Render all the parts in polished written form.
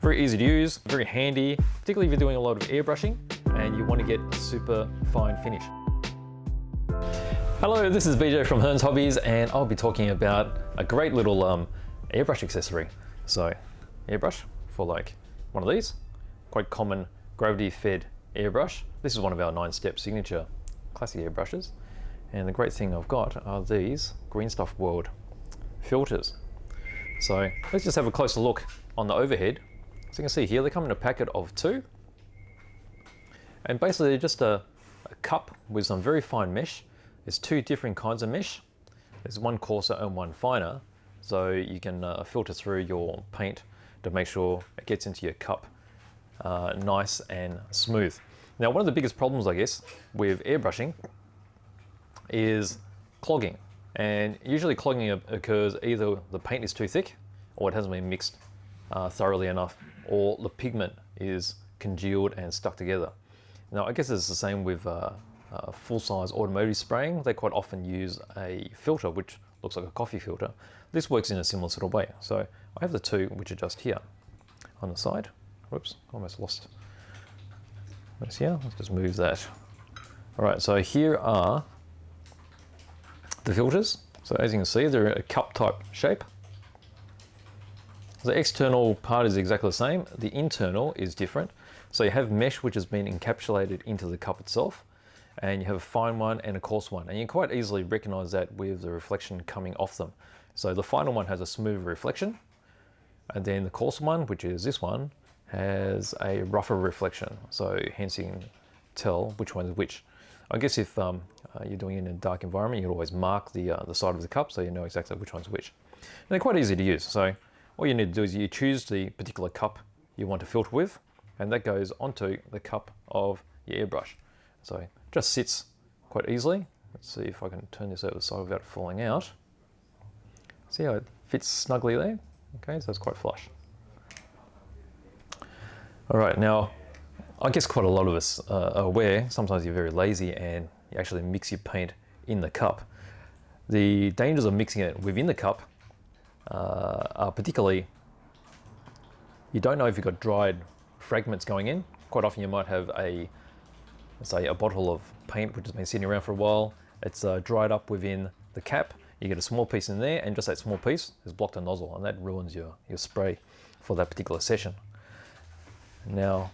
Very easy to use, very handy, particularly if you're doing a lot of airbrushing and you want to get a super fine finish. Hello, this is BJ from Hearns Hobbies, and I'll be talking about a great little airbrush accessory. So, airbrush for like one of these, quite common gravity-fed airbrush. This is one of our 9-step signature classic airbrushes. And the great thing I've got are these Green Stuff World filters. So let's just have a closer look on the overhead. So you can see here, they come in a packet of 2. And basically they're just a cup with some very fine mesh. There's 2 different kinds of mesh. There's one coarser and one finer. So you can filter through your paint to make sure it gets into your cup nice and smooth. Now, one of the biggest problems, I guess, with airbrushing is clogging. And usually clogging occurs either the paint is too thick or it hasn't been mixed thoroughly enough, or the pigment is congealed and stuck together. Now, I guess it's the same with full-size automotive spraying. They quite often use a filter which looks like a coffee filter. This works in a similar sort of way. So I have the 2 which are just here on the side. Whoops, almost lost this here. Let's just move that. All right, so here are the filters. So as you can see, they're a cup type shape. The external part is exactly the same. The internal is different. So you have mesh which has been encapsulated into the cup itself, and you have a fine one and a coarse one. And you can quite easily recognize that with the reflection coming off them. So the final one has a smooth reflection, and then the coarse one, which is this one, has a rougher reflection. So hence you can tell which one is which. I guess if you're doing it in a dark environment, you can always mark the side of the cup so you know exactly which one's which. And they're quite easy to use. So all you need to do is you choose the particular cup you want to filter with, and that goes onto the cup of your airbrush. So it just sits quite easily. Let's see if I can turn this over the side without falling out. See how it fits snugly there? Okay, so it's quite flush. All right, now, I guess quite a lot of us are aware, sometimes you're very lazy and you actually mix your paint in the cup. The dangers of mixing it within the cup are particularly, you don't know if you've got dried fragments going in. Quite often you might have let's say a bottle of paint which has been sitting around for a while. It's dried up within the cap. You get a small piece in there, and just that small piece has blocked a nozzle, and that ruins your spray for that particular session. Now,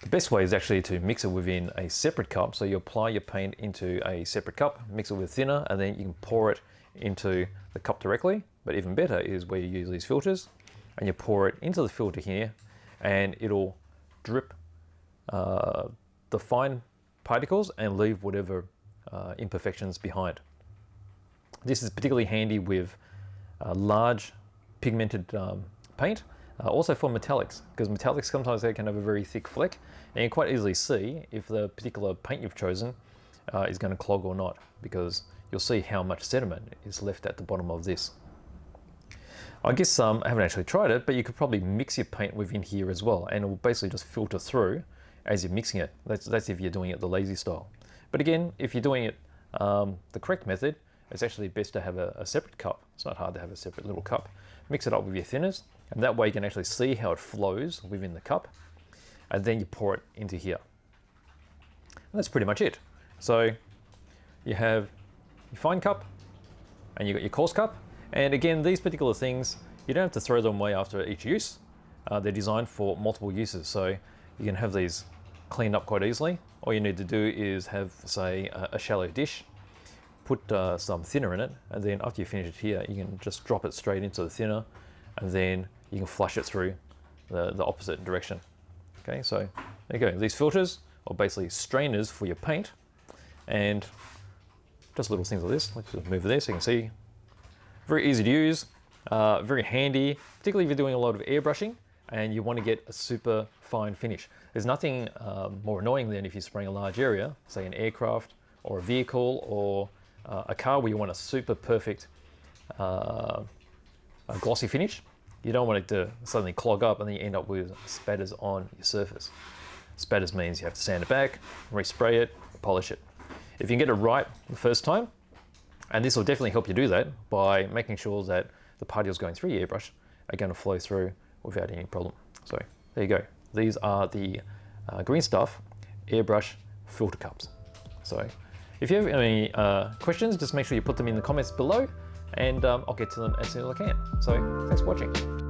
the best way is actually to mix it within a separate cup. So you apply your paint into a separate cup, mix it with thinner, and then you can pour it into the cup directly. But even better is where you use these filters, and you pour it into the filter here, and it'll drip the fine particles and leave whatever imperfections behind. This is particularly handy with large pigmented paint. Also for metallics, because metallics sometimes they can have a very thick fleck, and you can quite easily see if the particular paint you've chosen is going to clog or not, because you'll see how much sediment is left at the bottom of this. I guess I haven't actually tried it, but you could probably mix your paint within here as well, and it will basically just filter through as you're mixing it. That's if you're doing it the lazy style. But again, if you're doing it the correct method, it's actually best to have a separate cup. It's not hard to have a separate little cup. Mix it up with your thinners, and that way you can actually see how it flows within the cup, and then you pour it into here. And that's pretty much it. So you have your fine cup, and you got your coarse cup, and again, these particular things, you don't have to throw them away after each use. They're designed for multiple uses, so you can have these cleaned up quite easily. All you need to do is have, say, a shallow dish, put some thinner in it, and then after you finish it here, you can just drop it straight into the thinner, and then you can flush it through the opposite direction. Okay, so there you go. These filters are basically strainers for your paint, and just little things like this. Let's just move this so you can see. Very easy to use, very handy, particularly if you're doing a lot of airbrushing and you want to get a super fine finish. There's nothing more annoying than if you're spraying a large area, say an aircraft or a vehicle or a car where you want a super perfect a glossy finish. You don't want it to suddenly clog up and then you end up with spatters on your surface. Spatters means you have to sand it back, respray it, polish it. If you can get it right the first time, and this will definitely help you do that by making sure that the particles going through your airbrush are going to flow through without any problem. So there you go. These are the Green Stuff airbrush filter cups. So if you have any questions, just make sure you put them in the comments below, and I'll get to them as soon as I can. So thanks for watching.